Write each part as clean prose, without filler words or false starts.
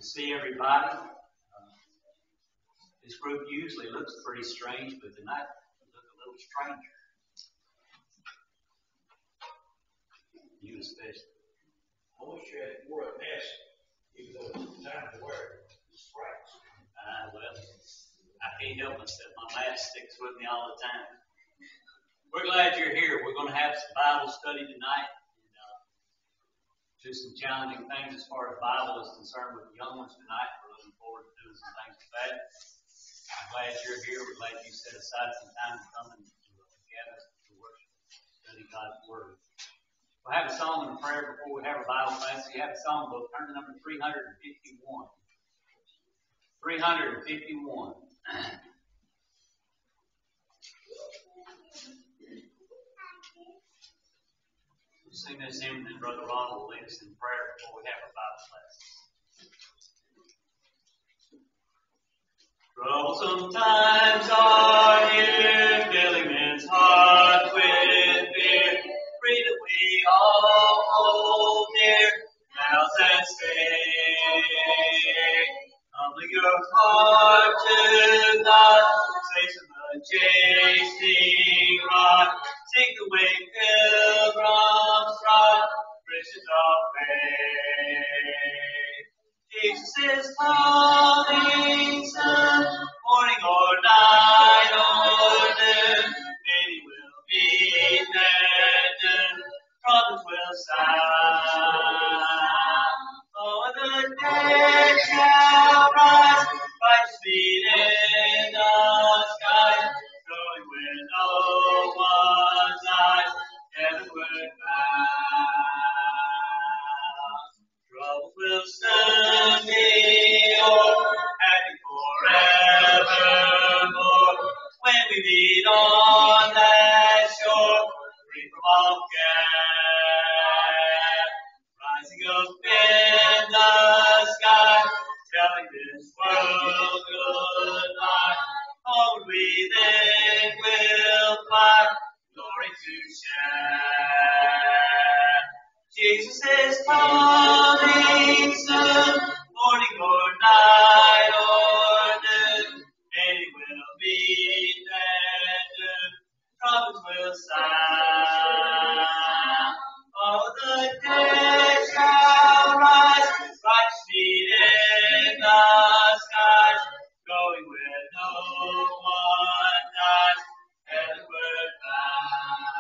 See everybody. This group usually looks pretty strange, but tonight it look a little stranger. You especially. I wish you had wore a mask, even though it's time to wear it. It's stripes. Well, I can't help myself. My mask sticks with me all the time. We're glad you're here. We're going to have some Bible study tonight. Do some challenging things as far as Bible is concerned with the young ones tonight. We're looking forward to doing some things with that. I'm glad you're here. We're glad you set aside some time to come and gather to worship, study God's Word. We'll have a song and a prayer before we have our Bible class. So you have a song book. Turn to number 351. 351. Sing this hymn, and then Brother Ron will lead us in prayer before we have our Bible class. Troublesome times are here, filling men's hearts with fear. Free that we all hold dear, now and stay. Humbling your heart to God, face of the chasing rock. Take away pilgrims from bridges of faith. Jesus is coming soon, morning or night or noon. Many will be there, trumpets will sound. Oh, the dead shall rise, Christ's feet in the sky, going where no one's eyes heavenward bound. Troubles will soon be o'er, happy forevermore, when we meet on that shore, free from all care. Rising up in the sky, telling this world goodbye. Home we then will fly, glory to share. Jesus is coming soon, morning or night or noon. Many will be there, trumpets will sound. Oh, the dead shall rise, Christ's feet in the skies, going where no one dies, heavenward bound.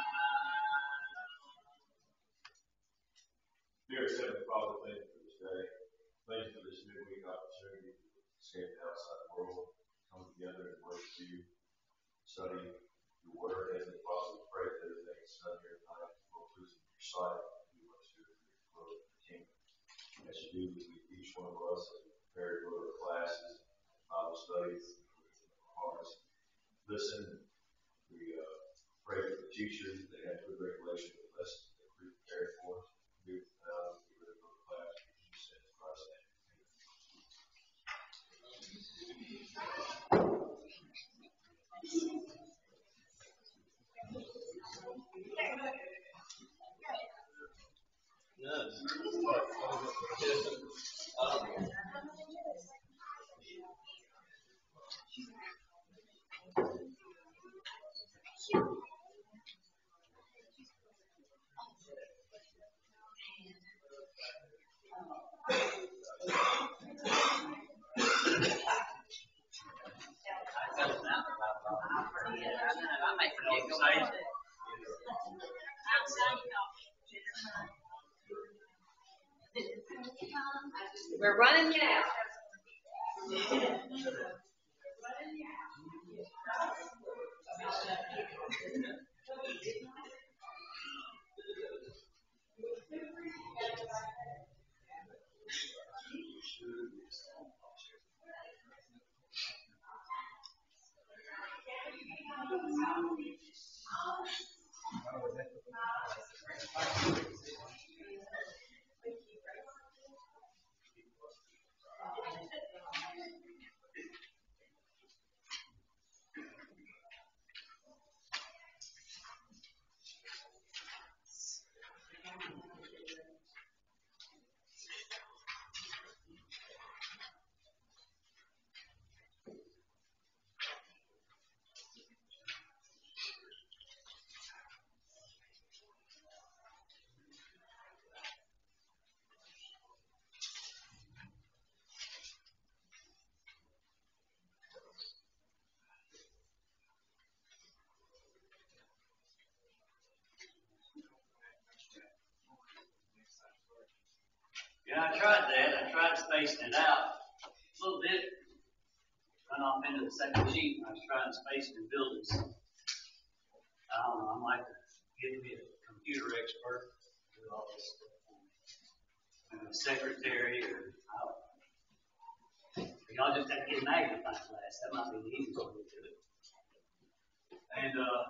Dear Heavenly Father, thank you for this day. Thank you for this midweek opportunity to escape the outside world, come together and worship you, study your word. Heavenly Father, we pray that everything is done here tonight will please your sight. We want to do it for your glory of the kingdom. As you do with each one of us as we prepare to go to our classes, Bible studies, our hearts. Listen, we pray for the teachers that they have good regulation of the lessons that we prepare for us. Be with them now as we go to class. In Jesus' name. We're running now. Yeah, I tried that. I tried spacing it out a little bit. Run off into the second sheet when I was trying to space it in buildings. I don't know. I might get me a computer expert to do all this stuff. And a secretary or I don't know. Y'all just have to get a magnifying glass. That might be the easiest way to do it. And I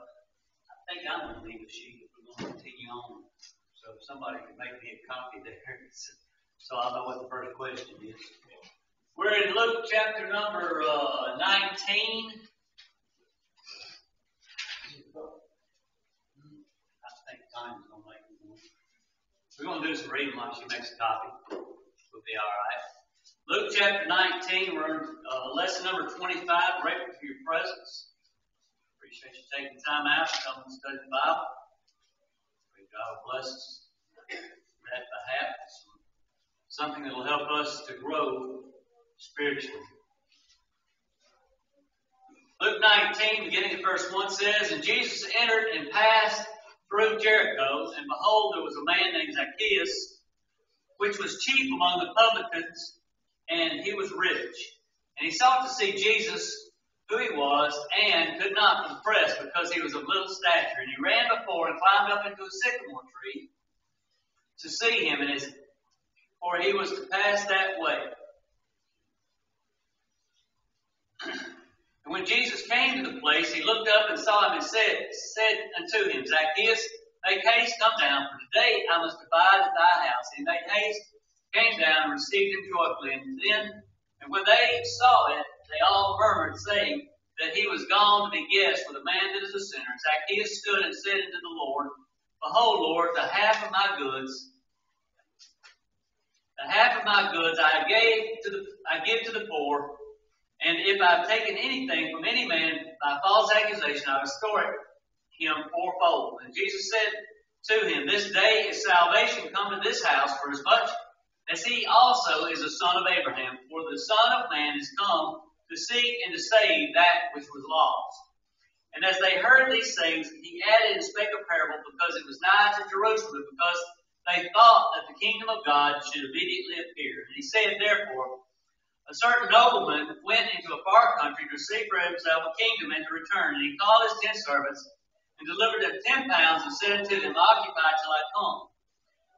think I'm going to leave a sheet if we're going to continue on. So if somebody can make me a copy there, so I'll know what the first question is. We're in Luke chapter number 19. I think time's going to make me one. We're going to do some reading while she makes a copy. We'll be all right. Luke chapter 19, we're in lesson number 25. Grateful for your presence. Appreciate you taking time out to come and study the Bible. Pray God will bless us. That perhaps something that will help us to grow spiritually. Luke 19, beginning at verse 1 says, And Jesus entered and passed through Jericho, and behold, there was a man named Zacchaeus, which was chief among the publicans, and he was rich. And he sought to see Jesus, who he was, and could not for the press, because he was of little stature. And he ran before and climbed up into a sycamore tree to see him, for he was to pass that way. And when Jesus came to the place, he looked up and saw him and said unto him, Zacchaeus, make haste, come down, for today I must abide at thy house. And he made haste, came down, and received him joyfully. And when they saw it, they all murmured, saying that he was gone to be guest with a man that is a sinner. Zacchaeus stood and said unto the Lord, Behold, Lord, the half of my goods I give to the poor, and if I have taken anything from any man by false accusation, I restore it him fourfold. And Jesus said to him, This day is salvation come to this house, for as much as he also is a son of Abraham. For the Son of Man is come to seek and to save that which was lost. And as they heard these things, he added and spake a parable, because it was nigh to Jerusalem, because they thought that the kingdom of God should immediately appear. And he said, Therefore, a certain nobleman went into a far country to receive for himself a kingdom and to return. And he called his 10 servants and delivered them 10 pounds and said unto them, Occupy till I come.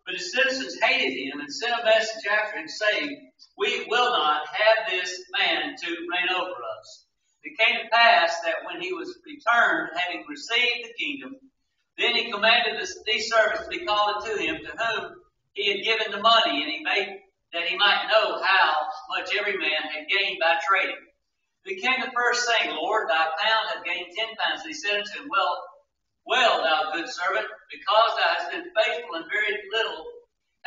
But his citizens hated him and sent a message after him, saying, We will not have this man to reign over us. It came to pass that when he was returned, having received the kingdom, then he commanded these servants to be called unto him, to whom he had given the money, and that he might know how much every man had gained by trading. He came the first, saying, Lord, thy pound hath gained 10 pounds. And he said unto him, Well, thou good servant, because thou hast been faithful in very little,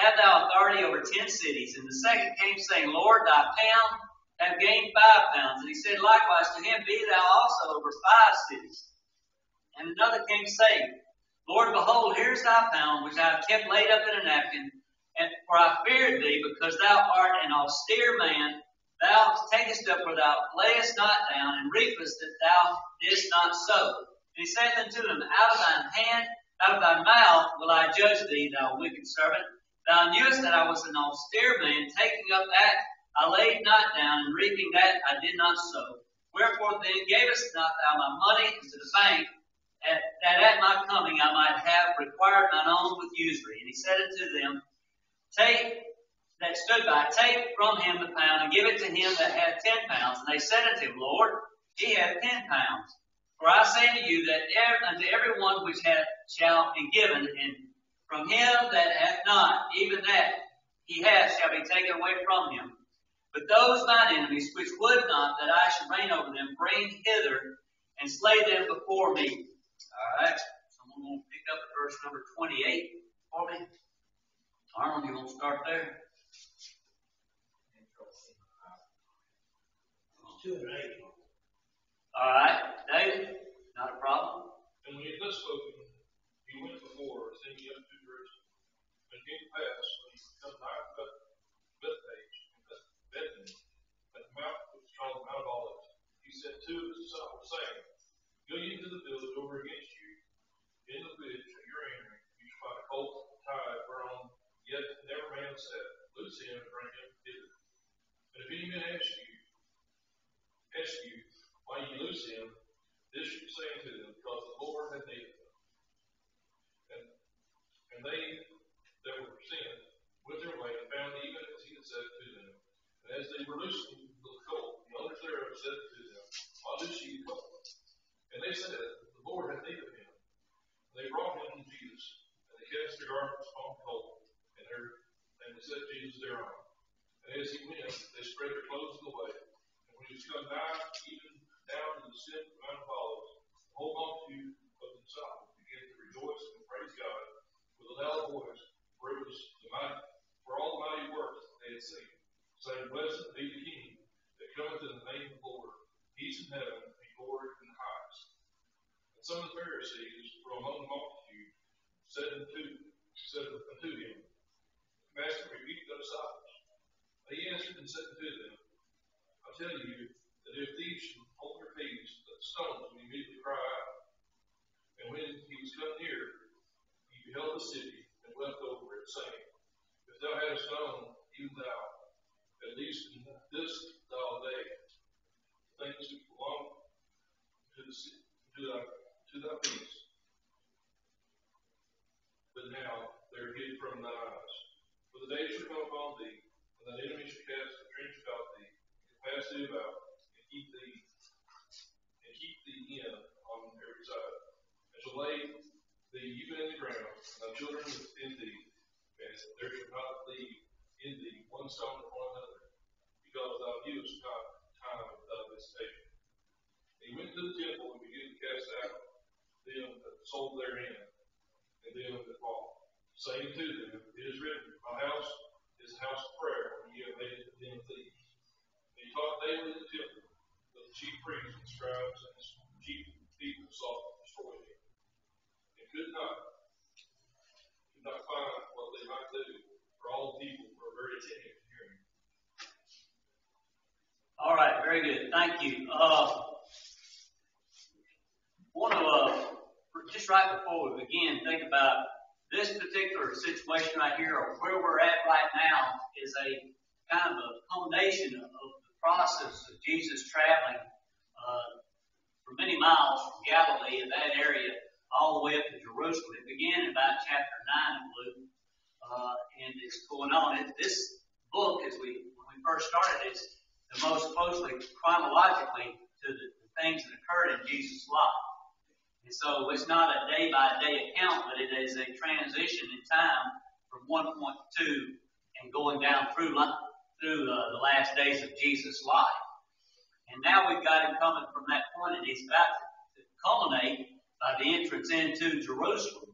have thou authority over 10 cities. And the second came, saying, Lord, thy pound hath gained 5 pounds. And he said likewise to him, Be thou also over 5 cities. And another came, saying, Lord, behold, here's thy pound, which I have kept laid up in a napkin. And for I feared thee, because thou art an austere man. Thou takest up where thou layest not down, and reapest that thou didst not sow. And he saith unto him, Out of thy mouth will I judge thee, thou wicked servant. Thou knewest that I was an austere man, taking up that I laid not down, and reaping that I did not sow. Wherefore then gavest not thou my money into the bank, that at my coming I might have required mine own with usury. And he said unto them that stood by, Take from him the pound, and give it to him that hath 10 pounds. And they said unto him, Lord, he hath 10 pounds. For I say unto you that unto every one which hath shall be given, and from him that hath not, even that he hath shall be taken away from him. But those mine enemies which would not that I should reign over them, bring hither and slay them before me. All right. Someone want to pick up at verse number 28 for me? Arnold, you want to start there? 2 and 8. All right. David, not a problem. And when he had thus spoken, he went before, ascending up to Jerusalem. And it came to pass, when he come nigh to Bethphage and Bethany, at the mount which is called the Mount of Olives, he sent 2 of his disciples, saying, Go ye to the village over against you, in the which at your entering you shall find a colt tied, whereon yet never man sat. Loose him they that were sent went their way and found even as he had said to them. And as they were loosening the colt, the owners thereof said to them, why loose ye the colt? And they said, the Lord hath need of him. And they brought him to Jesus, and they cast their garments upon the colt, and they set Jesus thereon. And as he went, they spread their clothes in the way. And when he was come nigh, even down to the descent of the Mount of Olives, the whole multitude of the disciples began to rejoice and praise God with a loud voice, for it was for all the mighty works they had seen, saying, blessed be the King that cometh in the name of the Lord, peace in heaven and glory in the highest. And some of the Pharisees from among the multitude said unto him, Master, rebuke the disciples. And he answered and said unto them, I tell you that if these should hold their peace, that the stones would immediately cry out. And when he was come near, he beheld the city and wept over it, saying, if thou hadst known, even thou, at least in this thou day, things which belong to thy peace. But now they are hid from thine eyes. For the days shall come upon thee, when thine enemy shall cast a trench about thee, and pass thee about, and keep thee in on every side, and shall lay thee even in the ground, and thy children within thee, and there shall not leave in thee one stone upon another, because thou givest not time of thy visitation. And he went to the temple and began to cast out them that sold therein, and them that bought, saying to them, it is written, my house is a house of prayer, and ye have made it a den of thieves. And he taught daily in the temple, but the chief priests and scribes and the chief people sought to destroy him, and could not find what they might do, for all the people were very attentive to hear him. All right, very good. Thank you. Want to just right before we begin, think about this particular situation right here, or where we're at right now, is a kind of a culmination of the process of Jesus traveling for many miles from Galilee in that area all the way up to Jerusalem. It began in about chapter 9 of Luke, and it's going on. This book, when we first started, is the most closely chronologically to the things that occurred in Jesus' life. And so it's not a day-by-day account, but it is a transition in time from one point to and going down through the last days of Jesus' life. And now we've got him coming from that point, and he's about to culminate by the entrance into Jerusalem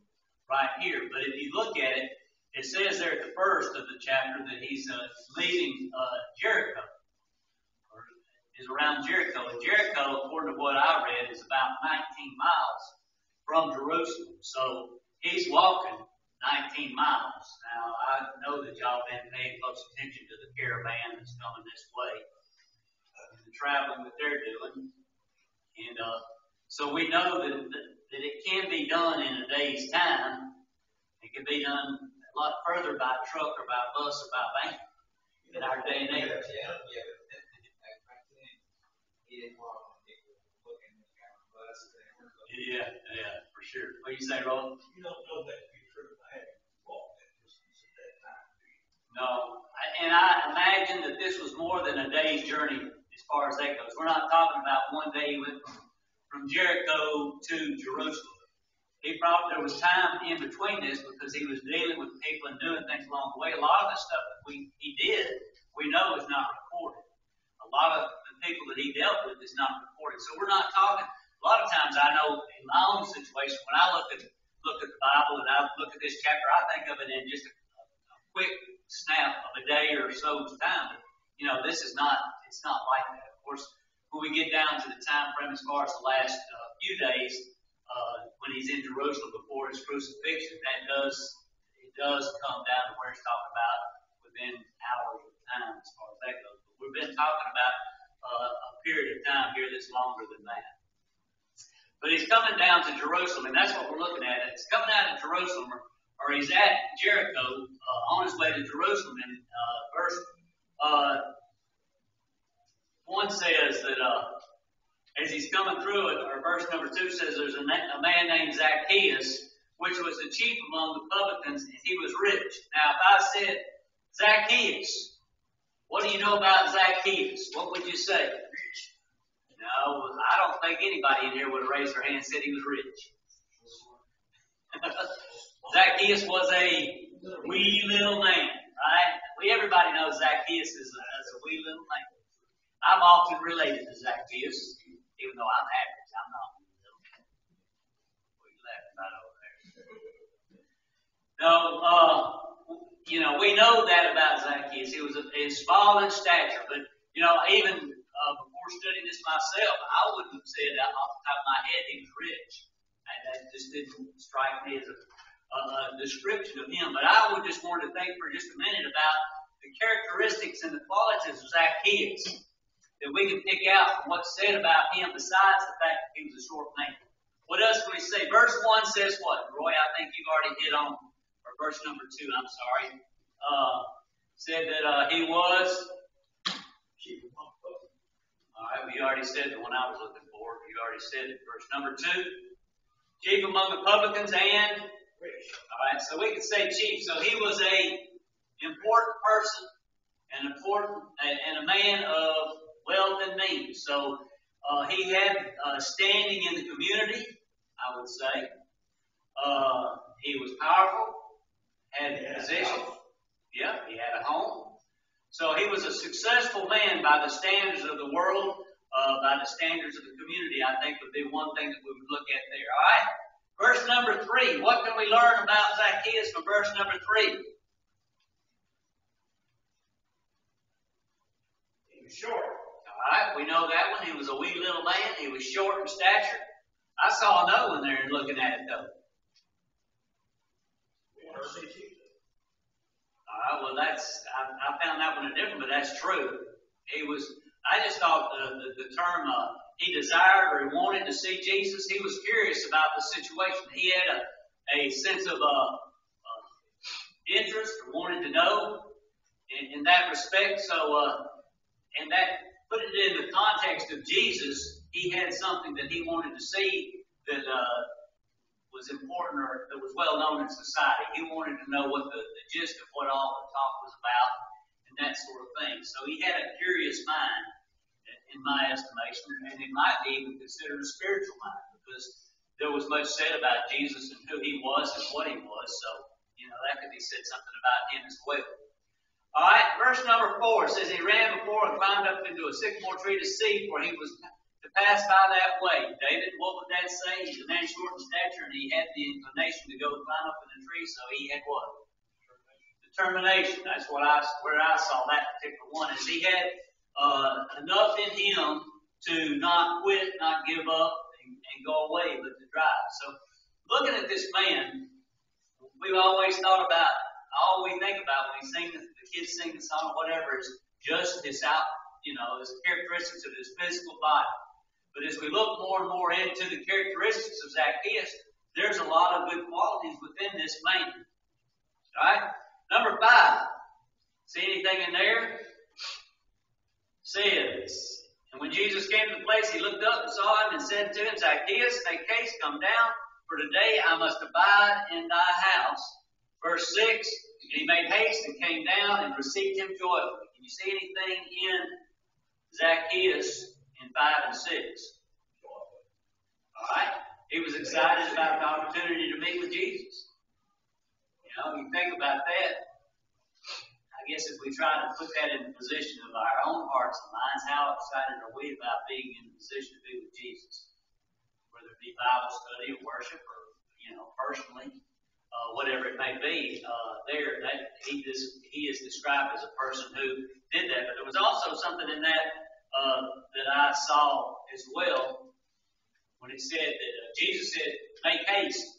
right here. But if you look at it, it says there at the first of the chapter that he's leaving Jericho, or is around Jericho. And Jericho, according to what I read, is about 19 miles from Jerusalem. So he's walking 19 miles. Now, I know that y'all been paying close attention to the caravan that's coming this way, the traveling that they're doing. And so we know that it can be done in a day's time. It can be done a lot further by truck or by bus or by van in our day and age. Yeah, for sure. What do you say, Roland? You don't know that to be true. I haven't walked that distance at that time, do you? No. And I imagine that this was more than a day's journey as far as that goes. We're not talking about one day he went from Jericho to Jerusalem. There was time in between this because he was dealing with people and doing things along the way. A lot of the stuff that he did, we know is not recorded. A lot of the people that he dealt with is not recorded. So we're not talking. A lot of times I know in my own situation, when I look at the Bible and I look at this chapter, I think of it in just a quick snap of a day or so's time. But, it's not like that. Of course, when we get down to the time frame as far as the last few days, when he's in Jerusalem before his crucifixion, it does come down to where he's talking about within hours of time as far as that goes. But we've been talking about a period of time here that's longer than that. But he's coming down to Jerusalem, and that's what we're looking at. It's coming out of Jerusalem, or he's at Jericho, on his way to Jerusalem. And verse 1 says that as he's coming through it, or verse number 2 says there's a man named Zacchaeus, which was the chief among the publicans, and he was rich. Now, if I said Zacchaeus, what do you know about Zacchaeus? What would you say? No, I don't think anybody in here would have raised their hand and said he was rich. Zacchaeus was a wee little man, right? Everybody knows Zacchaeus is a wee little man. I'm often related to Zacchaeus, even though I'm average. I'm not wee little. What are you laughing about over there? No, we know that about Zacchaeus. He was small in stature, but even before studying this myself, I wouldn't have said that off the top of my head he was rich. And that just didn't strike me as a description of him. But I would just want to think for just a minute about the characteristics and the qualities of Zacchaeus that we can pick out from what's said about him besides the fact that he was a short man. What else can we say? Verse 1 says what? Roy, I think you've already hit on, or verse number 2, I'm sorry, said that he was chief among the publicans. All right, we already said the one I was looking for. You already said it. Verse number 2, chief among the publicans and rich. All right, so we could say chief. So he was a important person, and a man of wealth and means. So he had standing in the community, I would say. He was powerful, had a position. Yeah, he had a home. So he was a successful man by the standards of the world, by the standards of the community, I think would be one thing that we would look at there. All right? Verse number 3. What can we learn about Zacchaeus from verse number 3? He was short. All right, we know that one. He was a wee little man. He was short in stature. I saw another one there looking at it, though. All right, well, I found that one different, but that's true. I just thought the term, he desired or he wanted to see Jesus. He was curious about the situation. He had a sense of interest or wanted to know in that respect. So, and that put it in the context of Jesus. He had something that he wanted to see that was important or that was well known in society. He wanted to know what the gist of what all the talk was about and that sort of thing. So he had a curious mind, in my estimation, and it might be even considered a spiritual mind because there was much said about Jesus and who he was and what he was. So, that could be said something about him as well. All right, verse number 4 says, he ran before and climbed up into a sycamore tree to see, for he was to pass by that way. David, what would that say? He's a man short in stature, and he had the inclination to go climb up in the tree, so he had what? Determination. That's where I saw that particular one, is he had enough in him to not quit, not give up, and go away, but to drive. So, looking at this man, we've always thought about, all we think about when the kids sing the song or whatever is just his his characteristics of his physical body. But as we look more and more into the characteristics of Zacchaeus, there's a lot of good qualities within this man. All right? Number 5. See anything in there? Says, and when Jesus came to the place, he looked up and saw him and said to him, Zacchaeus, make haste, come down, for today I must abide in thy house. Verse 6, and he made haste and came down and received him joyfully. Can you see anything in Zacchaeus in 5 and 6? All right. He was excited about the opportunity to meet with Jesus. You think about that. I guess if we try to put that in the position of our own hearts and minds, how excited are we about being in the position to be with Jesus? Whether it be Bible study or worship or, personally, whatever it may be, he is described as a person who did that. But there was also something in that that I saw as well when it said that Jesus said, make haste.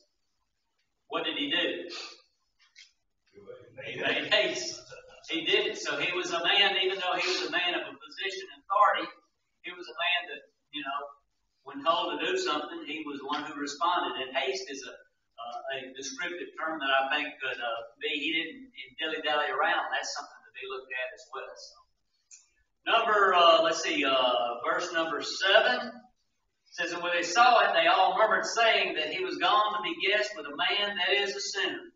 What did he do? He made haste. He did it. So he was a man, even though he was a man of a position and authority, he was a man that, when told to do something, he was one who responded. And haste is a descriptive term that I think could be, he didn't dilly-dally around. That's something to be looked at as well. So, verse number 7 says, and when they saw it, they all murmured, saying that he was gone to be guest with a man that is a sinner.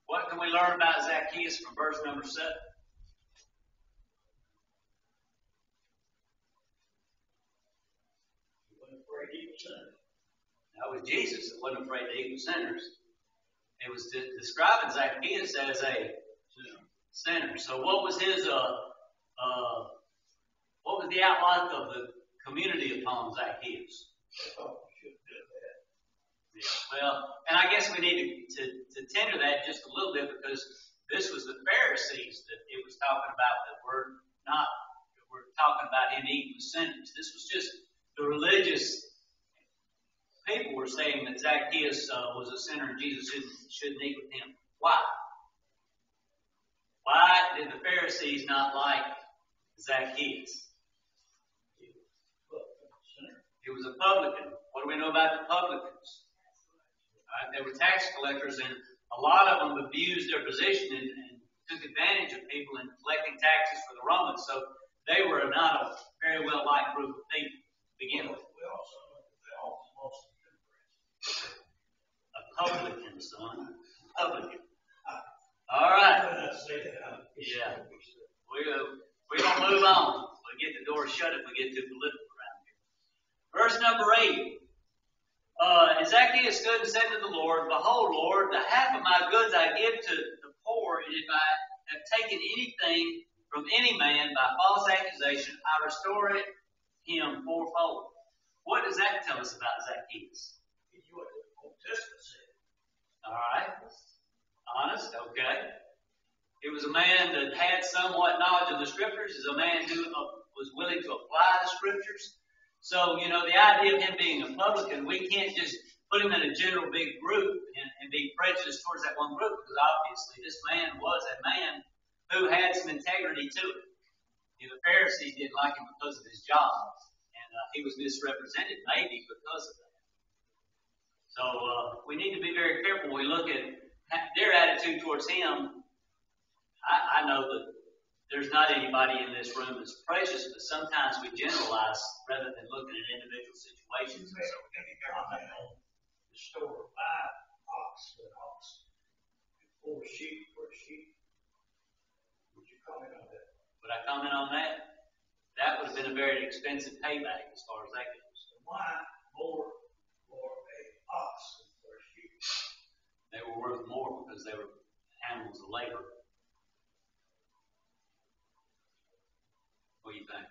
What can we learn about Zacchaeus from verse number 7? He wasn't afraid to eat with sinners. That was Jesus that wasn't afraid to eat with sinners. It was describing Zacchaeus as a sinner. So what was his what was the outlook of the community upon Zacchaeus? They thought we should do that. Yeah, well, and I guess we need to tender that just a little bit, because this was the Pharisees that it was talking about, that we're talking about him eating with sinners. This was just the religious people were saying that Zacchaeus was a sinner and Jesus shouldn't eat with him. Why? Why did the Pharisees not like Zacchaeus? He was a publican. What do we know about the publicans? They were tax collectors, and a lot of them abused their position and took advantage of people in collecting taxes for the Romans. So they were not a very well liked group of people to begin with. We also know that they also lost A publican, son. Publican. All right. I say that. Yeah. We're going to move on. We'll get the door shut if we get too political around here. Verse number 8. And Zacchaeus stood and said to the Lord, Behold, Lord, the half of my goods I give to the poor, and if I have taken anything from any man by false accusation, I restore it him fourfold. What does that tell us about Zacchaeus? He knew what the Old Testament said. All right. Honest, okay. He was a man that had somewhat knowledge of the Scriptures. He was a man who was willing to apply the Scriptures. So, the idea of him being a publican, we can't just put him in a general big group and be prejudiced towards that one group, because obviously this man was a man who had some integrity to him. The Pharisees didn't like him because of his job, and he was misrepresented maybe because of that. So we need to be very careful when we look at their attitude towards him. I know that there's not anybody in this room that's precious, but sometimes we generalize rather than looking at individual situations. You make any comment on the store, 5 ox for an ox, and 4 sheep for a sheep? Would you comment on that? Would I comment on that? That would have been a very expensive payback as far as that goes. Why more for a ox than for a sheep? They were worth more because they were animals of labor. What do you think?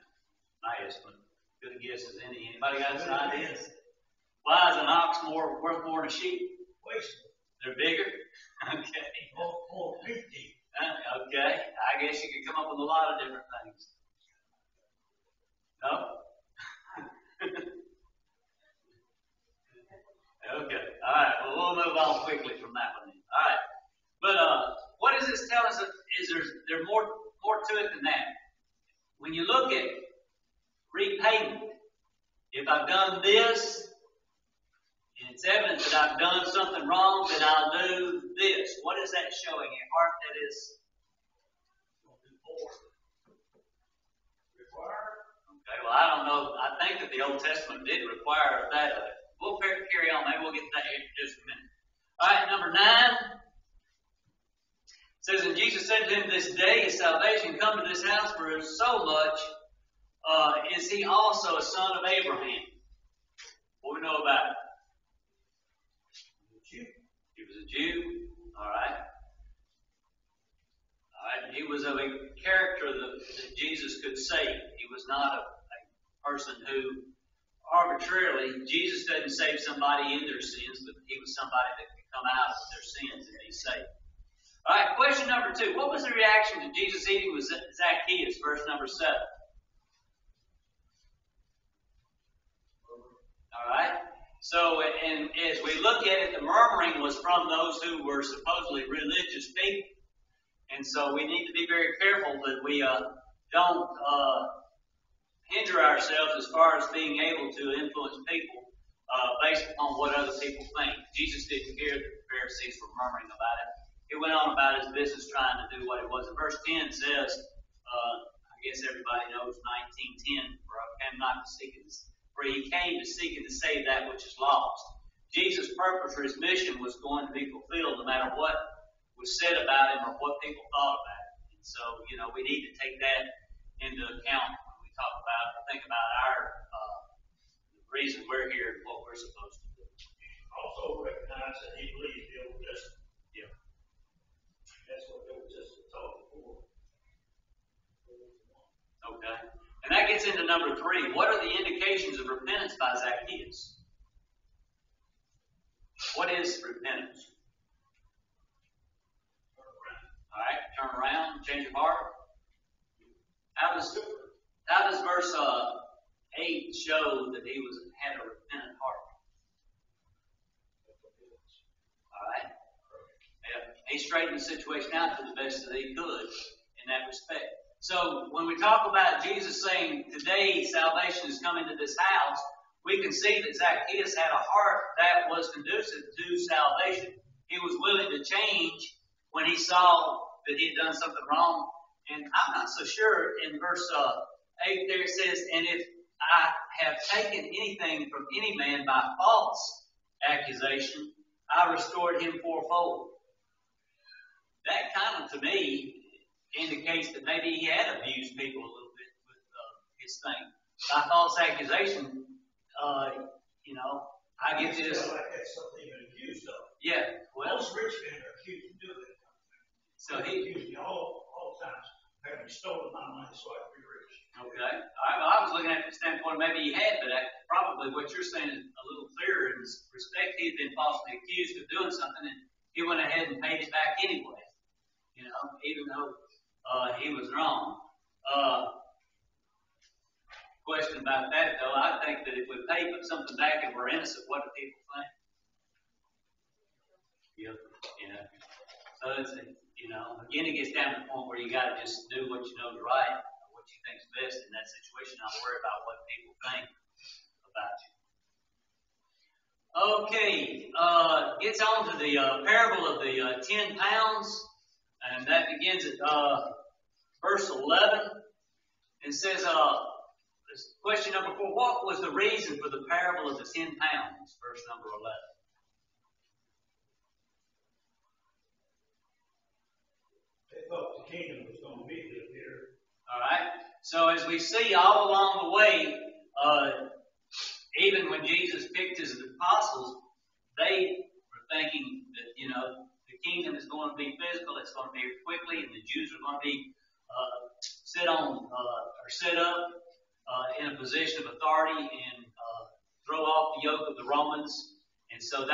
My estimate. Good a guess as any. Anybody got some ideas? Why is an ox worth more than a sheep? Wasted. They're bigger? Okay. More meat to eat. Okay. I guess you could come up with a lot of different things. No? Okay. All right. Well, we'll move on quickly from that one then. All right. But what does this tell us? Is there's more to it than that? When you look at repayment, if I've done this, and it's evident that I've done something wrong, then I'll do this. What is that showing? A heart that is Required. okay. Well, I don't know. I think that the Old Testament did require that of it. We'll carry on. Maybe we'll get to that in just a minute. All right, number 9. It says, and Jesus said to him, This day is salvation come to this house, for so much is he also a son of Abraham. What do we know about it? He was a Jew. All right. He was of a character that Jesus could save. He was not a person who arbitrarily, Jesus doesn't save somebody in their sins, but he was somebody that could come out of their sins and be saved. All right, question number 2. What was the reaction to Jesus eating with Zacchaeus? Verse number 7. All right. So, and as we look at it, the murmuring was from those who were supposedly religious people. And so we need to be very careful that we don't hinder ourselves as far as being able to influence people based upon what other people think. Jesus didn't care that the Pharisees were murmuring about it. He went on about his business trying to do what it was. And verse 10 says, I guess everybody knows 19:10, for I came not to seek his for he came to seek and to save that which is lost. Jesus' purpose or his mission was going to be fulfilled no matter what was said about him or what people thought about him. And so, we need to take that into account when we talk about or think about our the reason we're here and what we're supposed to do. Also recognize that he believed the Old Testament. Yeah. That's what the Old Testament taught before. Okay. And that gets into number 3. What are the indications of repentance by Zacchaeus? What is repentance? All right, turn around, change of heart. How does verse 8 show that he had a repentant heart? All right. Yeah. He straightened the situation out to the best that he could in that respect. So when we talk about Jesus saying, today salvation is coming to this house, we can see that Zacchaeus had a heart that was conducive to salvation. He was willing to change when he saw that he had done something wrong. And I'm not so sure in verse 8 there it says, and if I have taken anything from any man by false accusation, I restored him fourfold. That kind of, to me, indicates that maybe he had abused people a little bit with his thing. By false accusation, I get this. Like that's something you're accused of. Yeah, well. Most rich men are accused of doing that kind of thing. So they accuse me all times of having stolen my money so I could be rich. Okay. All right, well, I was looking at the standpoint maybe he had, but probably what you're saying is a little clearer in respect. He had been falsely accused of doing something, and he went ahead and paid it back anyway. Even though he was wrong. Question about that, though, I think that if we pay something back and we're innocent, what do people think? Yeah. So it's, again, it gets down to the point where you got to just do what you know is right, what you think is best in that situation, not worry about what people think about you. Okay, gets on to the parable of the 10 pounds, and that begins at verse 11. It says, question number 4, what was the reason for the parable of the 10 pounds? Verse number 11. They thought the kingdom was going to be here. All right. So as we see all along the way, even when Jesus picked his apostles, they were thinking that, the kingdom is going to be physical, it's going to be here quickly, and the Jews are going to be set up in a position of authority and throw off the yoke of the Romans. And so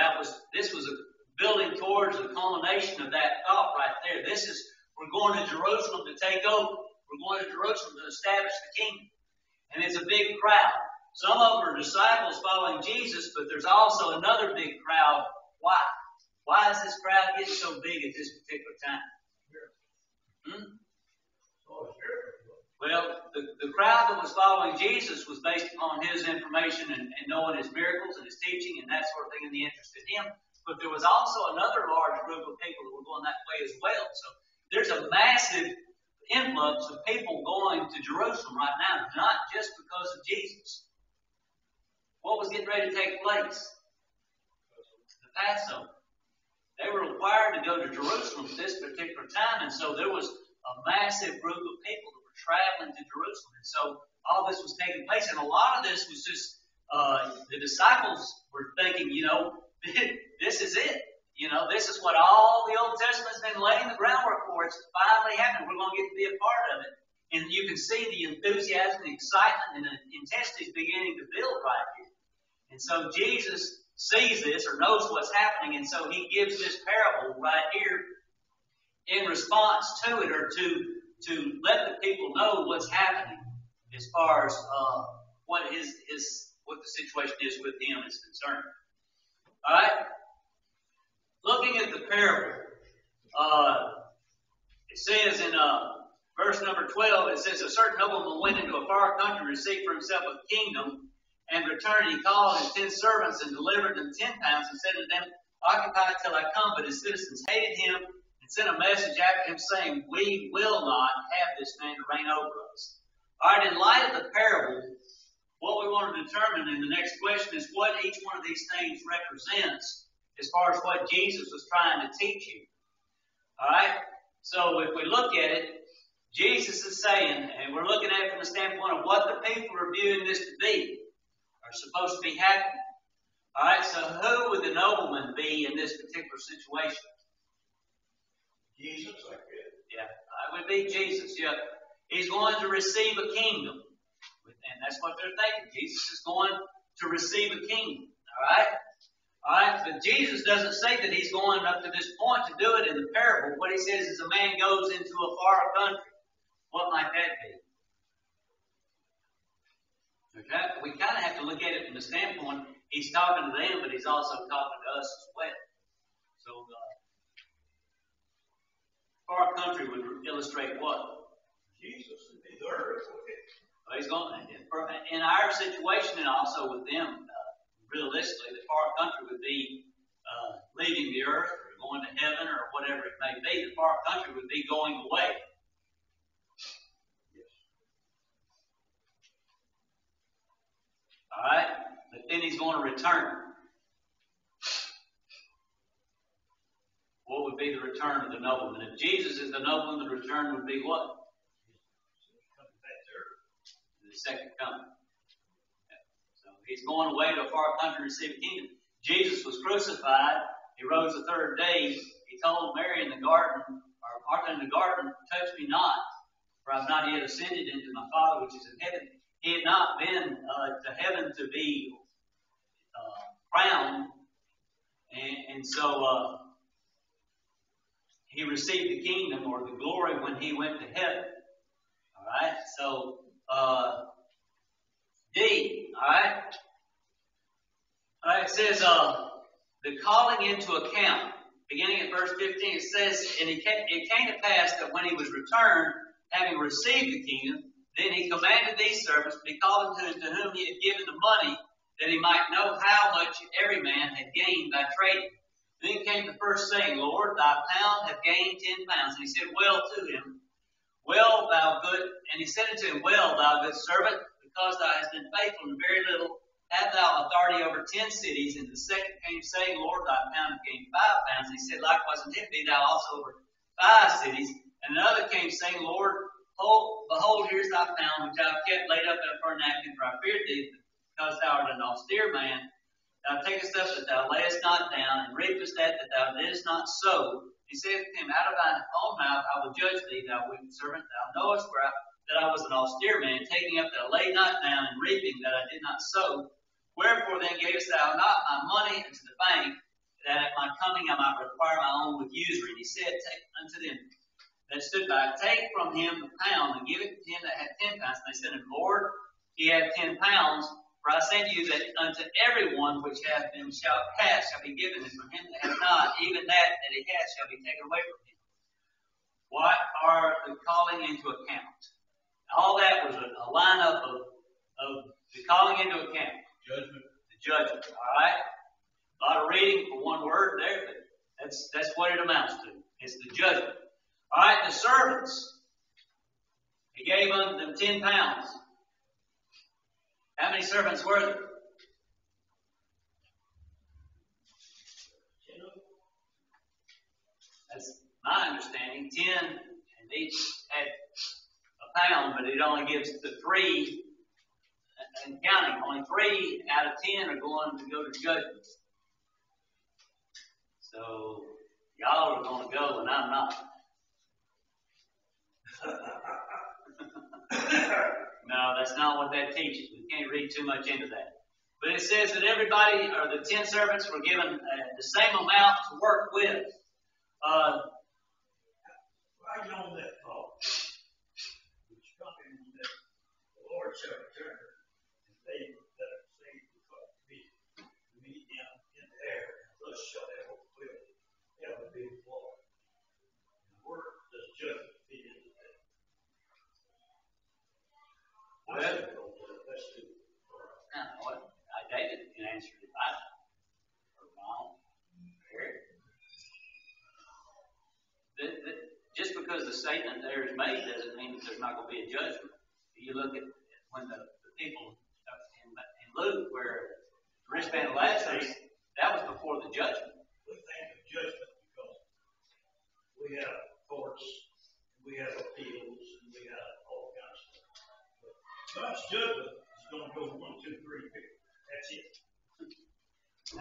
this was a building towards the culmination of that thought right there. We're going to Jerusalem to take over. We're going to Jerusalem to establish the kingdom. And it's a big crowd. Some of them are disciples following Jesus, but there's also another big crowd. Why? Why is this crowd getting so big at this particular time? Well, the crowd that was following Jesus was based upon his information and knowing his miracles and his teaching and that sort of thing and the interest in him. But there was also another large group of people that were going that way as well. So there's a massive influx of people going to Jerusalem right now, not just because of Jesus. What was getting ready to take place? The Passover. They were required to go to Jerusalem at this particular time, and so there was a massive group of people that were traveling to Jerusalem. And so all this was taking place, and a lot of this was just the disciples were thinking, this is it. This is what all the Old Testament's been laying the groundwork for. It's finally happening. We're going to get to be a part of it. And you can see the enthusiasm, the excitement, and the intensity is beginning to build right here. And so Jesus sees this or knows what's happening, and so he gives this parable right here in response to it, or to let the people know what's happening as far as what the situation is with him is concerned. All right. Looking at the parable, it says in verse number 12, it says, a certain nobleman went into a far country to receive for himself a kingdom, and returned. He called his 10 servants and delivered them 10 pounds and said to them, occupy till I come. But his citizens hated him and sent a message after him saying, we will not have this man to reign over us. All right, in light of the parable, what we want to determine in the next question is what each one of these things represents as far as what Jesus was trying to teach you. All right? So if we look at it, Jesus is saying, and we're looking at it from the standpoint of what the people are viewing this to be, are supposed to be happening. All right, so who would the nobleman be in this particular situation? Jesus, I guess. Yeah, it would be Jesus. Yeah, he's going to receive a kingdom, and that's what they're thinking. Jesus is going to receive a kingdom. All right, but Jesus doesn't say that he's going up to this point to do it in the parable. What he says is a man goes into a far country. What might that be? Okay, we kind of have to look at it from the standpoint he's talking to them, but he's also talking to us as well. So, far country would illustrate what? Jesus would be the earth. Well, he's going in our situation, and also with them. Realistically, the far country would be leaving the earth or going to heaven or whatever it may be. The far country would be going away. All right? But then he's going to return. What would be the return of the nobleman? If Jesus is the nobleman, the return would be what? The second coming. He's going away to a far country to receive a kingdom. Jesus was crucified. He rose the third day. He told Mary in the garden, or Martha in the garden, touch me not, for I have not yet ascended into my Father which is in heaven. He had not been to heaven to be crowned. And so he received the kingdom or the glory when he went to heaven. All right? So, D, all right? All right, it says, the calling into account. Beginning at verse 15, it says, and it came to pass that when he was returned, having received the kingdom, then he commanded these servants to be called unto him to whom he had given the money, that he might know how much every man had gained by trading. Then came the first saying, Lord, thy pound hath gained 10 pounds. And he said, well to him, well, thou good, and he said unto him, well, thou good servant, because thou hast been faithful in very little, have thou authority over 10 cities. And the second came saying, Lord, thy pound hath gained 5 pounds. And he said, likewise unto him, be thou also over 5 cities. And another came saying, Lord, behold, here's thy pound, which thou hast kept laid up for a napkin, for I feared thee, because thou art an austere man. Thou takest up that thou layest not down, and reapest that thou didst not sow. He saith to him, out of thine own mouth I will judge thee, thou wicked servant. Thou knowest that I was an austere man, taking up that I laid not down, and reaping that I did not sow. Wherefore then gavest thou not my money into the bank, that at my coming I might require my own with usury? And he said unto them that stood by, take from him the pound, and give it to him that had 10 pounds. And they said unto the Lord, he had 10 pounds. For I say to you that unto every one which hath been shall be given, and from him that hath not, even that he hath shall be taken away from him. What are the calling into account? All that was a lineup of the calling into account. Judgment. The judgment. All right? A lot of reading for one word there, but that's what it amounts to. It's the judgment. All right, the servants. He gave unto them 10 pounds. How many servants were there? That's my understanding. 10, and each had a pound, but it only gives the 3, and counting, only 3 out of 10 are going to go to judgment. So, y'all are going to go, and I'm not. No, that's not what that teaches. We can't read too much into that. But it says that everybody, or the 10 servants, were given the same amount to work with. Right on that thought, which coming that the Lord shall return, and they that are saved will meet him in the air, and thus shall they fulfill the big law. And where does judgment fit into that? Well, Let's do it. David can answer it. Or Mom. Just because the statement there is made doesn't mean that there's not going to be a judgment. You look at when the people Luke where the rich man and Lazarus, that was before the judgment. We think of judgment because we have courts, we have appeals, and we have all kinds of stuff. But God's judgment is going to go 1, 2, 3, 4. That's it.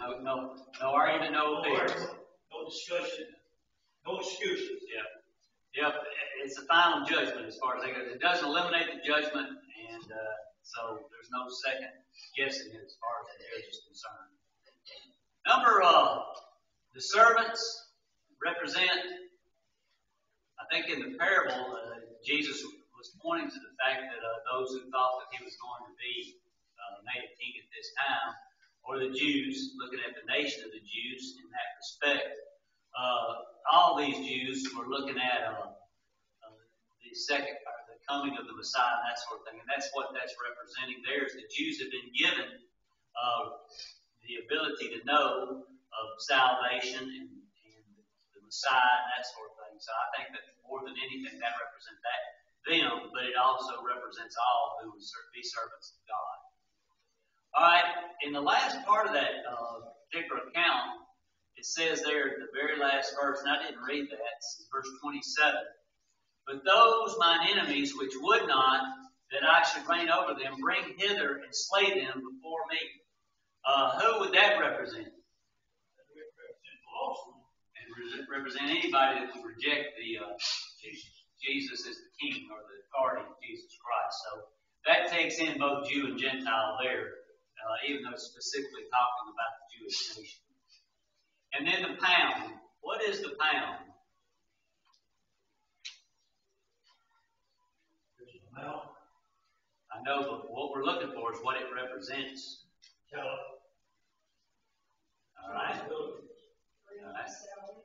No argument, no appeals. No discussion, no excuses. Yep. It's the final judgment as far as that goes. It doesn't eliminate the judgment, and so there's no second guessing it as far as the judge is concerned. The servants represent, I think in the parable, Jesus was pointing to the fact that those who thought that he was going to be made a king at this time, or the Jews, looking at the nation of the Jews in that respect, all these Jews were looking at the coming of the Messiah and that sort of thing, and that's what that's representing there. Is the Jews have been given the ability to know of salvation and the Messiah and that sort of thing. So I think that more than anything, that represents them, but it also represents all who would be servants of God. All right, in the last part of that particular account, it says there at the very last verse, and I didn't read that, it's verse 27. But those mine enemies which would not that I should reign over them, bring hither and slay them before me. Who would that represent? And represent anybody that would reject the Jesus as the King or the authority of Jesus Christ. So that takes in both Jew and Gentile there. Even though it's specifically talking about the Jewish nation. And then the pound. What is the pound? I know, but what we're looking for is what it represents. All right. 3 months salary.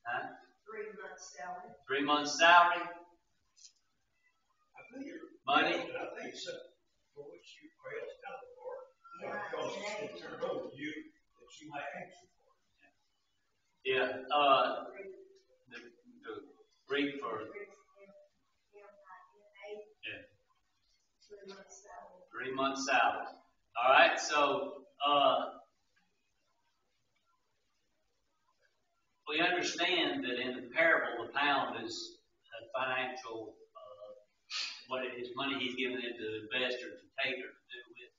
Huh? 3 months salary. 3 months salary. Money. I think so. For which you pray else down the Lord. Because it's been turned over to you that you might answer for it. Yeah. The Greek for 3 months salary. 3 months salary. All right. So we understand that in the parable, the pound is a financial, what it is, money he's given it to invest or to take or to do with.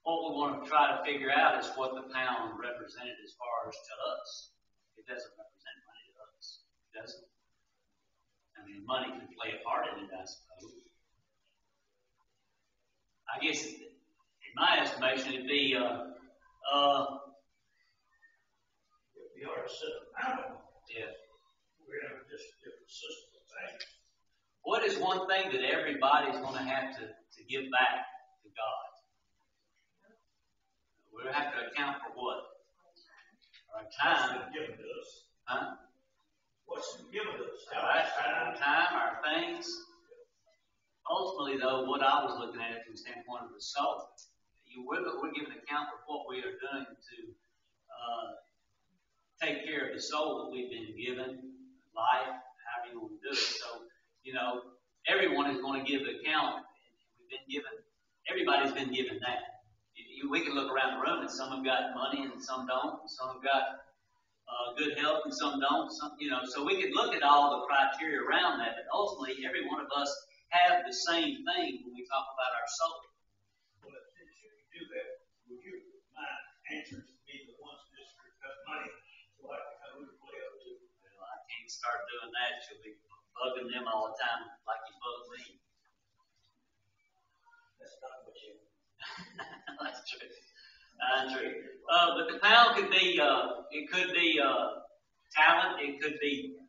What we want to try to figure out is what the pound represented as far as to us. It doesn't represent money to us. It doesn't. I mean, money can play a part in it, I suppose. I guess, in my estimation, it'd be, If we are to set a pound, we're going to have just a different system of things. what is one thing that everybody's going to have to give back to God? We're going to have to account for what? Our time. What's been given to us? Huh? What's been given to us? Our time, our things. Ultimately, though, what I was looking at from the standpoint of the soul, we're giving account for what we are doing to take care of the soul that we've been given, life, however you want to do it. So, everyone is going to give account. Everybody's been given that. We can look around the room and some have got money and some don't. And some have got good health and some don't. So we can look at all the criteria around that. But ultimately, every one of us have the same thing when we talk about our soul. Well, if you do that, would you mind answers to be the ones that just got money so I can come and play up to? Well, I can't start doing that. You'll be bugging them all the time like you bug me. That's not what you. That's true. That's true. But the pound could be, it could be talent, it could be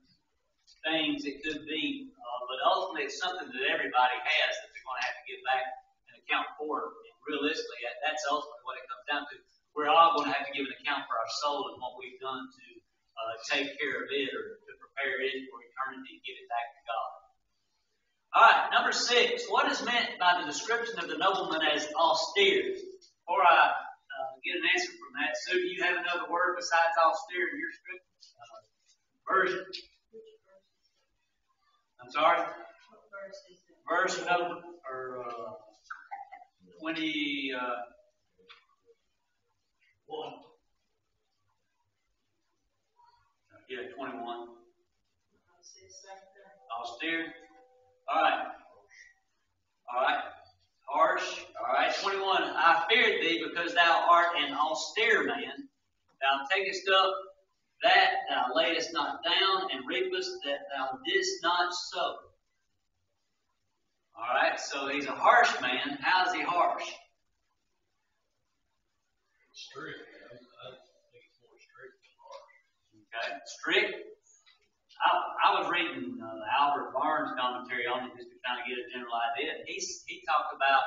things, it could be, but ultimately it's something that everybody has that they're going to have to give back and account for. And realistically, that's ultimately what it comes down to. We're all going to have to give an account for our soul and what we've done to take care of it or to prepare it for eternity and give it back to God. All right, number 6. What is meant by the description of the nobleman as austere? Before I get an answer from that, Sue, do you have another word besides austere in your script version? Which verse? I'm sorry? What verse is it? verse number, 20, One. yeah, 21. I'll say second. Austere. All right. All right. Harsh. All right. 21. I feared thee because thou art an austere man. Thou takest up that thou layest not down, and reapest that thou didst not sow. All right. So he's a harsh man. How is he harsh? Strict. I think it's more strict than harsh. Okay. Strict. I was reading Albert Barnes' commentary on it just to kind of get a general idea. He talked about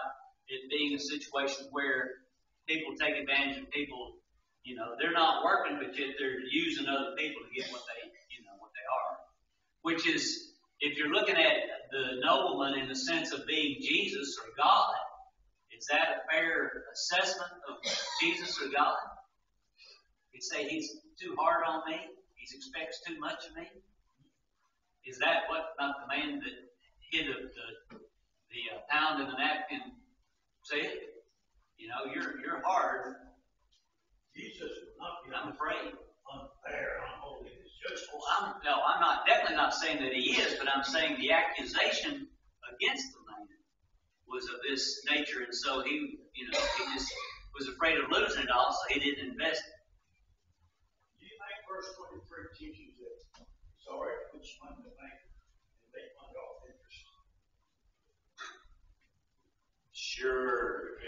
it being a situation where people take advantage of people. You know, they're not working, but yet they're using other people to get what they are. Which is, if you're looking at the nobleman in the sense of being Jesus or God, is that a fair assessment of Jesus or God? You say he's too hard on me. He expects too much of me. Is that what not the man that hid the pound in the napkin said? You know, you're hard. Jesus will not be I'm afraid. unfair, unholy, his judgment. Well, I'm not definitely not saying that he is, but I'm saying the accusation against the man was of this nature, and so he just was afraid of losing it all, so he didn't invest it. Do you think verse 23 teaches that it's all right to put some money in the bank and make money off interest? Sure.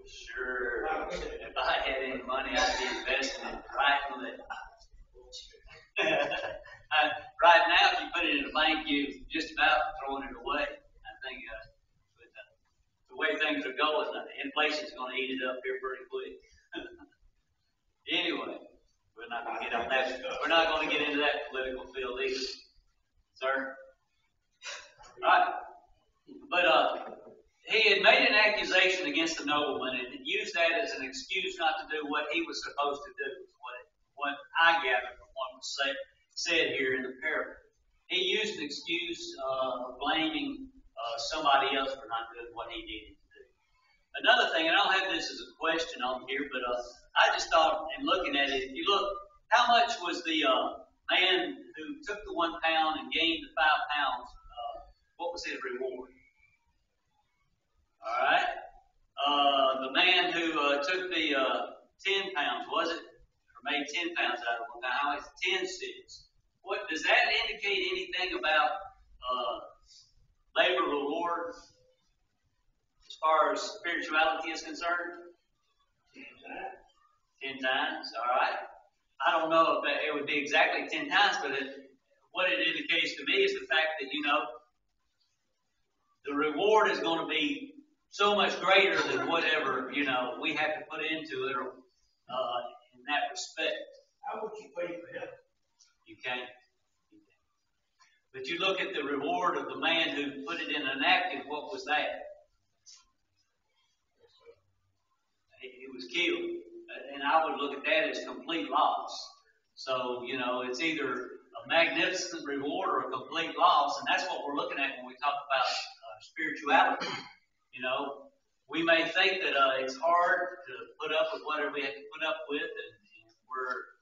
Sure. If I had any money, I'd be investing in Franklin. Right now, if you put it in a bank, you're just about throwing it away. I think with the way things are going, inflation's going to eat it up here pretty quick. Anyway, we're not going to get on that. We're not going to get into that political field either, sir. All right. But he had made an accusation against the nobleman and used that as an excuse not to do what he was supposed to do. What I gather from what was said here in the parable. He used an excuse of blaming somebody else for not doing what he needed to do. Another thing, and I don't have this as a question on here, but I just thought in looking at it, if you look, how much was the man who took the 1 pound and gained the 5 pounds, what was his reward? All right. The man who took the 10 pounds, was it? Or made 10 pounds out of 1 pound. How much? 10 cents. What does that indicate anything about labor reward as far as spirituality is concerned? 10 times. All right. I don't know if it would be exactly 10 times, but what it indicates to me is the fact that, the reward is going to be so much greater than whatever, we have to put into it in that respect. How would you pay for him? You can't. But you look at the reward of the man who put it in a napkin, what was that? He was killed. And I would look at that as complete loss. So, it's either a magnificent reward or a complete loss, and that's what we're looking at when we talk about spirituality. We may think that it's hard to put up with whatever we have to put up with, and we're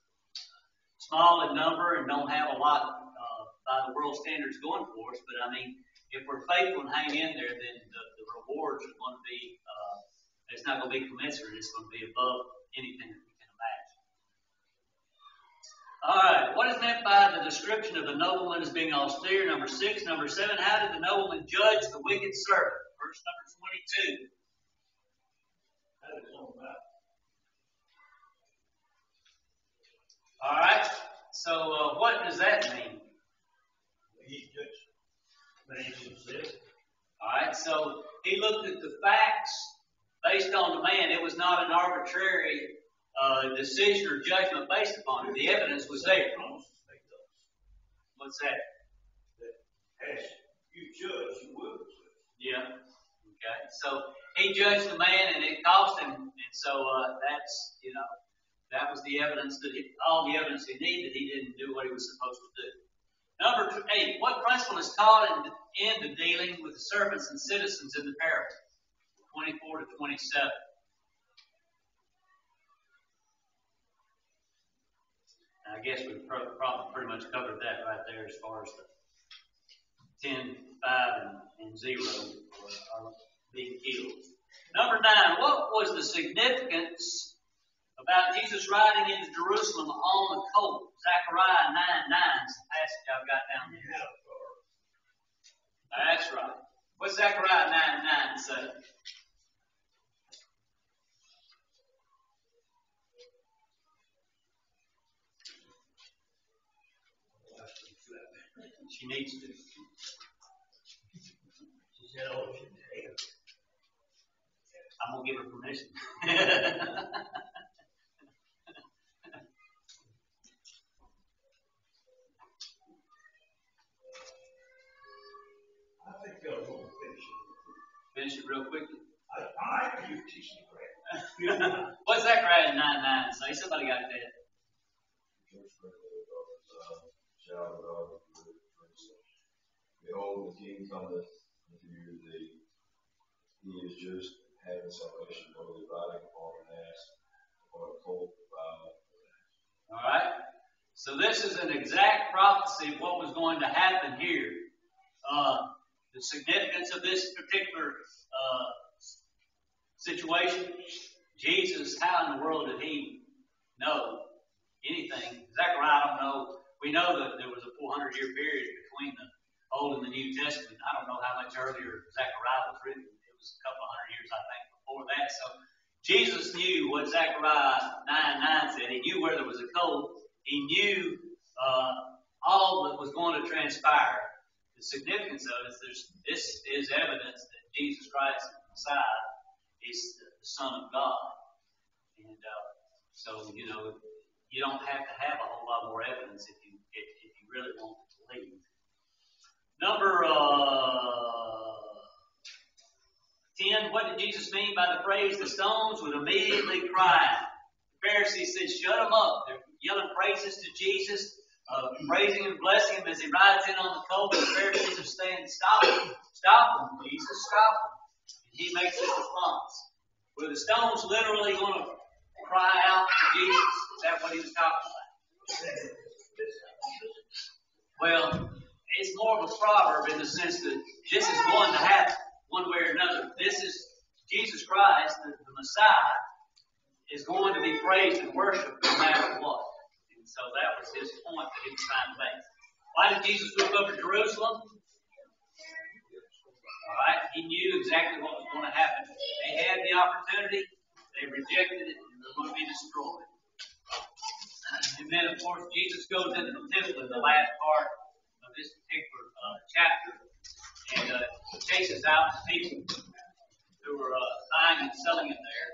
small in number and don't have a lot by the world standards going for us. But if we're faithful and hang in there, then the rewards are going to be, it's not going to be commensurate. It's going to be above anything that we can imagine. All right. What is meant by the description of the nobleman as being austere? Number 6. Number 7. How did the nobleman judge the wicked servant? Verse number 22. That is all about. All right. So what does that mean? He just said. All right. So he looked at the facts based on the man. It was not an arbitrary decision or judgment based upon it. The evidence was there. What's that? That as you judge, you will judge. Yeah. Okay. So he judged the man, and it cost him. And so that's that was the evidence all the evidence he needed. He didn't do what he was supposed to do. Number 8, what principle is taught in the dealing with the servants and citizens in the parable? 24 to 27. I guess we've probably pretty much covered that right there as far as the 10, 5, and 0 are being killed. Number 9, what was the significance about Jesus riding into Jerusalem on the colt? Zechariah 9:9 is the passage I've got down there. That's right. What's Zechariah 9:9 say? She needs to. She said, oh, she did. I'm going to give her permission. I think they'll go finish it. Finish it real quickly. I you teach me great. What's Zechariah 9:9 say? Somebody got that. Behold, the king cometh unto you, he is just having salvation, lowly riding upon an ass, upon a colt, All right. So this is an exact prophecy of what was going to happen here. The significance of this particular situation. Jesus, how in the world did he know anything? Zechariah, I don't know. We know that there was a 400-year period between the Old and the New Testament. I don't know how much earlier Zechariah was written. It was a couple of hundred years, I think, before that. So Jesus knew what Zechariah 9:9 said. He knew where there was a colt. He knew all that was going to transpire. The significance of it is this is evidence that Jesus Christ, the Messiah, is the Son of God. And so, you know, you don't have to have a whole lot more evidence if you really want to believe. Number 10, what did Jesus mean by the phrase, the stones would immediately cry? The Pharisees said, shut them up. They're yelling praises to Jesus, praising and blessing him as he rides in on the colt. The Pharisees are saying, stop him, Jesus, stop him. And he makes this response. Were the stones literally going to cry out to Jesus? Is that what he was talking about? Well, it's more of a proverb in the sense that this is going to happen one way or another. This is Jesus Christ, the Messiah, is going to be praised and worshipped no matter what. And so that was his point that he was trying to make. Why did Jesus look over Jerusalem? All right, he knew exactly what was going to happen. They had the opportunity, they rejected it, and they're going to be destroyed. And then, of course, Jesus goes into the temple in the last part of this particular chapter and chases out the people who were buying and selling it there.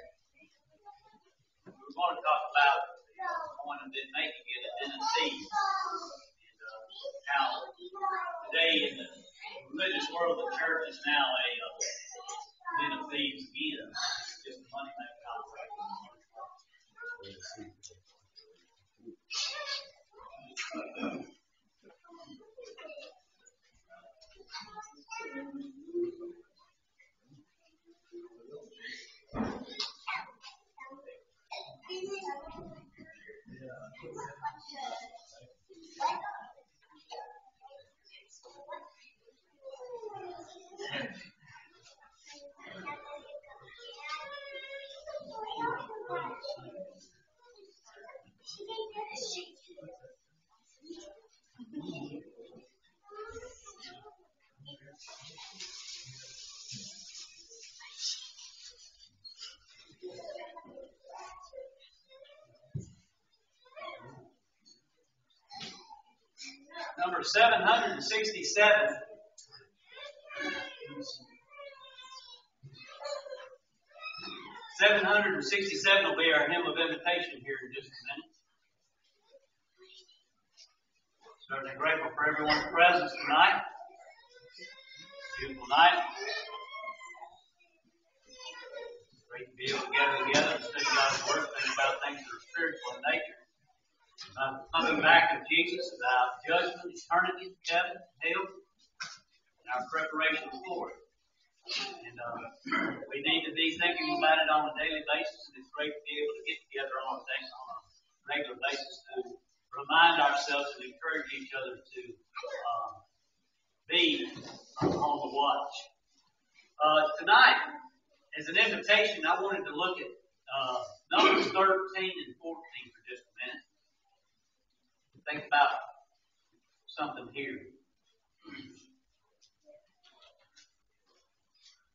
We're going to talk about the point of them making it a den of thieves. And how today in the religious world, the church is now a den of thieves again. It's just a money making operation. Number 767. 767 will be our hymn of invitation here in just a minute. Certainly grateful for everyone's presence tonight. Beautiful night. Great to be able to gather together and study God's Word, think about things that are spiritual in nature. coming back of Jesus, about judgment, eternity, heaven, hell, and our preparation for it. And we need to be thinking about it on a daily basis, and it's great to be able to get together on a regular basis to remind ourselves and encourage each other to be on the watch. Tonight, as an invitation, I wanted to look at Numbers 13 and 14 for just a minute. Think about something here.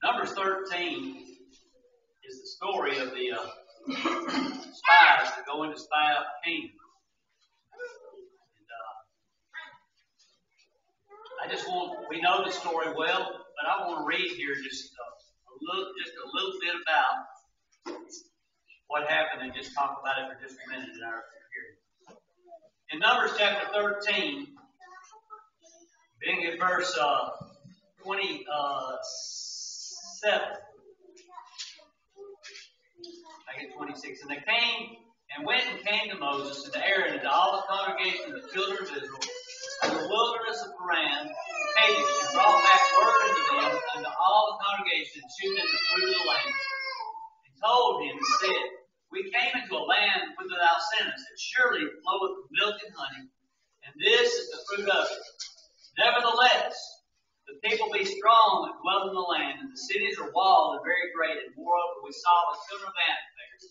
Numbers 13 is the story of the spies that go in to spy out the kingdom. And we know the story well, but I want to read here just a little bit about what happened and just talk about it for just a minute in our hearing. In Numbers chapter 13, beginning at verse 27. I get 26. And they came to Moses and to Aaron and to all the congregation of the children of Israel in the wilderness of Paran, Kadesh, and brought back word unto them and to all the congregation shewed them the fruit of the land, and told him and said, We came into a land whither thou sentest, and surely it floweth with milk and honey, and this is the fruit of it. Nevertheless, the people be strong that dwell in the land, and the cities are walled and very great. And moreover, we saw the children of Anak there.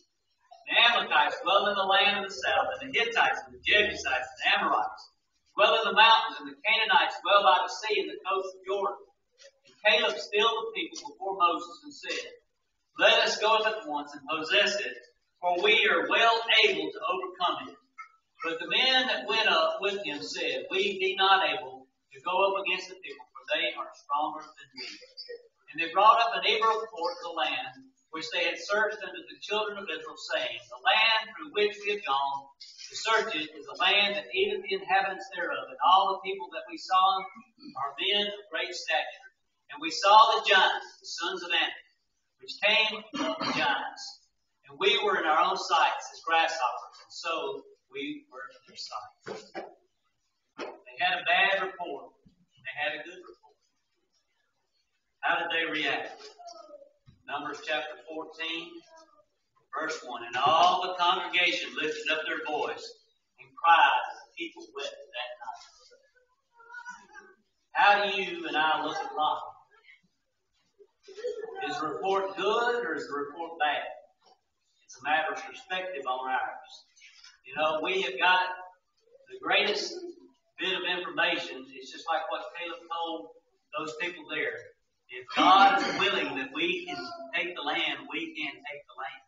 The Amalekites dwell in the land of the south, and the Hittites, and the Jebusites, and the Amorites dwell in the mountains, and the Canaanites dwell by the sea and the coast of Jordan. And Caleb stilled the people before Moses and said, Let us go at once and possess it, for we are well able to overcome it. But the men that went up with him said, We be not able to go up against the people, for they are stronger than we. And they brought up an evil report of the land, which they had searched unto the children of Israel, saying, The land through which we have gone to search it is a land that eateth the inhabitants thereof, and all the people that we saw are men of great stature. And we saw the giants, the sons of Anak, which came of the giants. And we were in our own sights as grasshoppers, and so we were in their sight. They had a bad report. They had a good report. How did they react? Numbers chapter 14, verse 1. And all the congregation lifted up their voice and cried as the people wept that night. How do you and I look at life? Is the report good or is the report bad? It's a matter of perspective on ours. You know, we have got the greatest bit of information. It's just like what Caleb told those people there. If God is willing that we can take the land, we can take the land.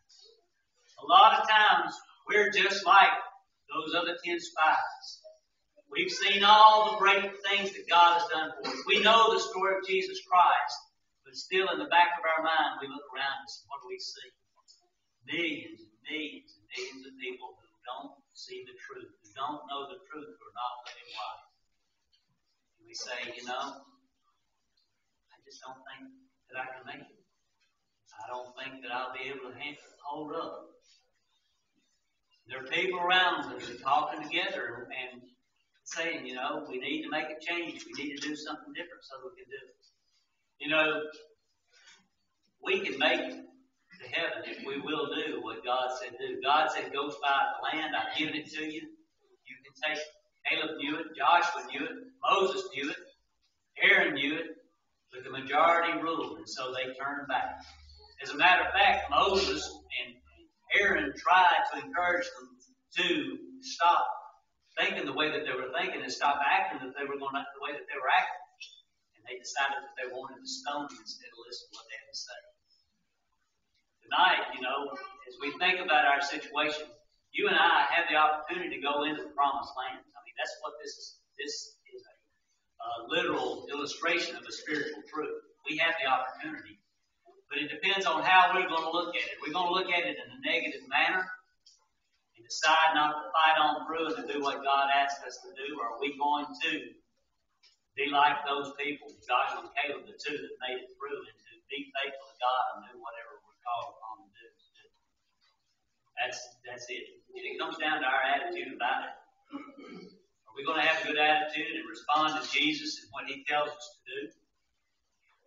A lot of times, we're just like those other 10 spies. We've seen all the great things that God has done for us. We know the story of Jesus Christ, but still in the back of our mind, we look around and see, what do we see? Millions and millions and millions of people who don't see the truth, who don't know the truth, who are not living life. And we say, you know, I just don't think that I can make it. I don't think that I'll be able to hold up. There are people around us that are talking together and saying, you know, we need to make a change. We need to do something different so we can do it. You know, we can make it to heaven if we will do what God said do. God said, go spy the land. I've given it to you. You can take it. Caleb knew it. Joshua knew it. Moses knew it. Aaron knew it. But the majority ruled, and so they turned back. As a matter of fact, Moses and Aaron tried to encourage them to stop thinking the way that they were thinking and stop acting the way that they were acting. And they decided that they wanted to stone them instead of listen to what they had to say. Tonight, you know, as we think about our situation, you and I have the opportunity to go into the promised land. I mean, that's what this is. This is a literal illustration of a spiritual truth. We have the opportunity. But it depends on how we're going to look at it. We're going to look at it in a negative manner and decide not to fight on through and to do what God asked us to do, or are we going to be like those people, Joshua and Caleb, the two that made it through, and to be faithful to God and do whatever we're called upon to do. That's it. It comes down to our attitude about it. We're going to have a good attitude and respond to Jesus and what He tells us to do.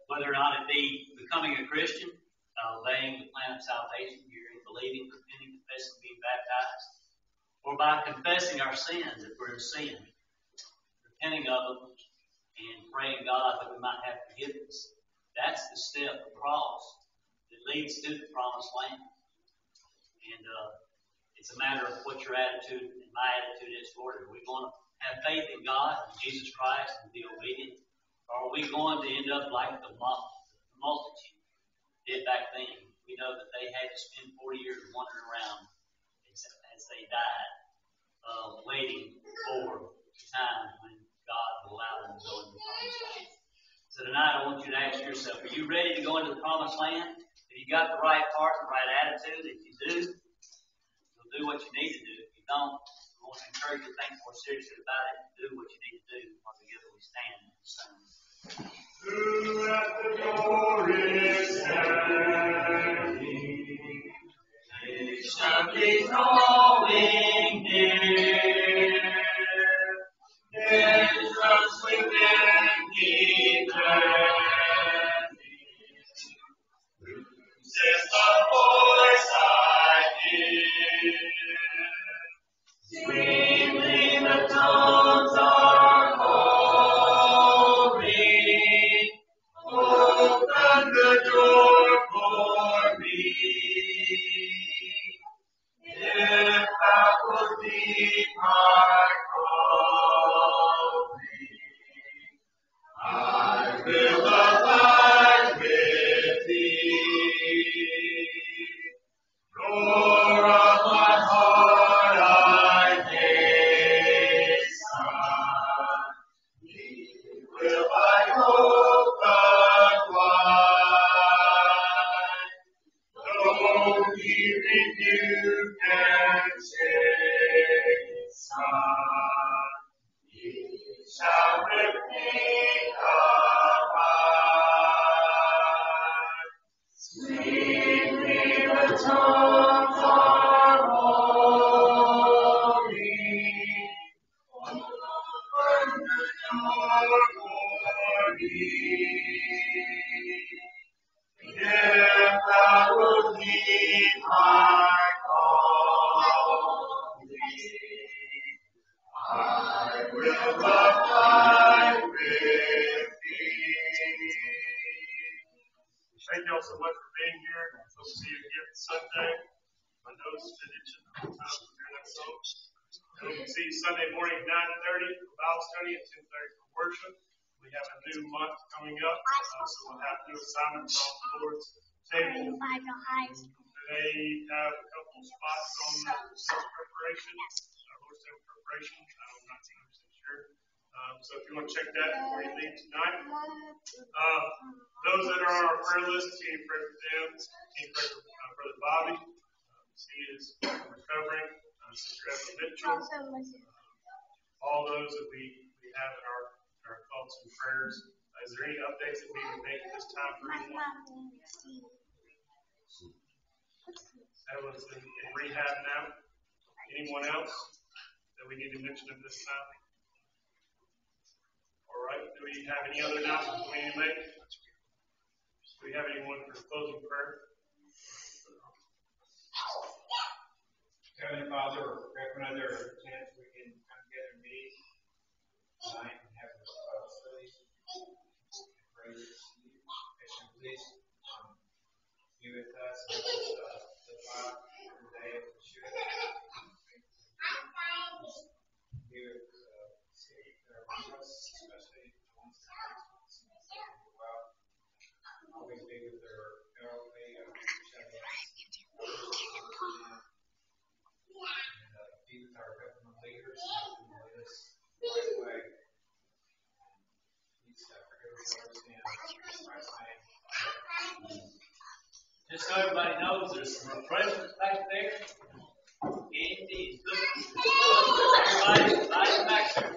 Whether or not it be becoming a Christian, obeying the plan of salvation, hearing, believing, repenting, confessing, being baptized, or by confessing our sins if we're in sin, repenting of them, and praying God that we might have forgiveness. That's the step across that leads to the promised land. And it's a matter of what your attitude and my attitude is toward it. Are we going to have faith in God and Jesus Christ and be obedient? Or are we going to end up like the multitude did back then? We know that they had to spend 40 years wandering around as they died, waiting for the time when God will allow them to go into the promised land. So tonight I want you to ask yourself, are you ready to go into the promised land? Have you got the right heart and the right attitude? If you do, you'll do what you need to do. If you don't, I want to encourage you to think more seriously about it and do what you need to do while together we stand and sing. Who at the door is standing? They shall be drawing near. Angels within declare. Says the voice I hear. Sweetly the tones are calling. Open the door for me. If thou wilt be my calling, I will abide with thee. Door of my heart I hasten. Will I open wide? Though he rebuke and chasten, he shall with me abide. Sweetly the tones are rolling. Open the door for me. If thou wilt heed my calling, I will abide with thee. Thank you all so much for being here. Hope to see you again Sunday. My nose is itching all the time from hearing that song. And we can see you Sunday morning at 9:30 for Bible study and 10:30 for worship. We have a new month coming up, so we'll have new assignments on the Lord's table. They have a couple spots on the Lord's preparation, Lord's table preparation. I'm not 100% sure. So if you want to check that before you leave tonight. Those that are on our prayer list, can you pray for them? Can you pray for Brother Bobby? He is recovering. Sister Evan Mitchell. All those that we have in our thoughts and prayers. Is there any updates that we would make at this time for anyone? Evan's in rehab now. Anyone else that we need to mention at this time? All right. Do we have any other announcements we need to make? Do we have anyone for closing prayer? Heavenly Father, we have another chance we can come together and meet tonight and have a Bible study. Pray that you please be with us and live out the day as we should. Be with the city around us, especially the ones that are well. Always be with their elderly and be with our government leaders and lead us the right way. Please forgive us our sins. In Christ's name. Just so everybody knows, there's some refreshments back there. Candy, cookies. Everybody back there.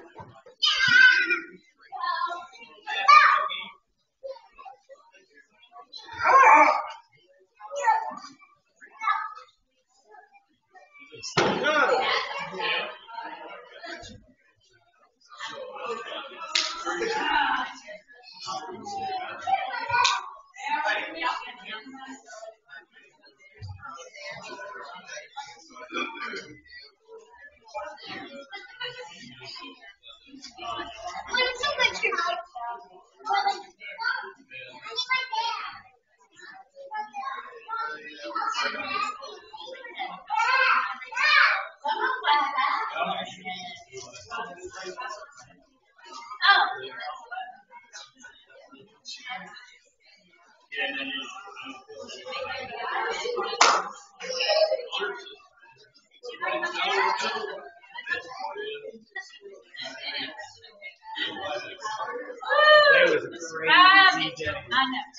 I know.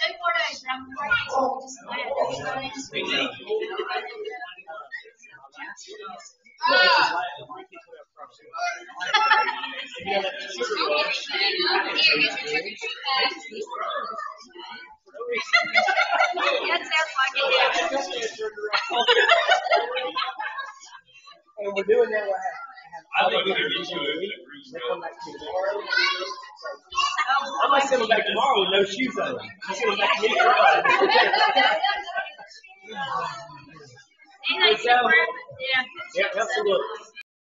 2 more days. I'm That sounds like it. And we're doing that. I think we're going to get you They come back tomorrow. I might send them back tomorrow with no shoes on. I send them back to me. Anything different? Yeah. Yeah, absolutely.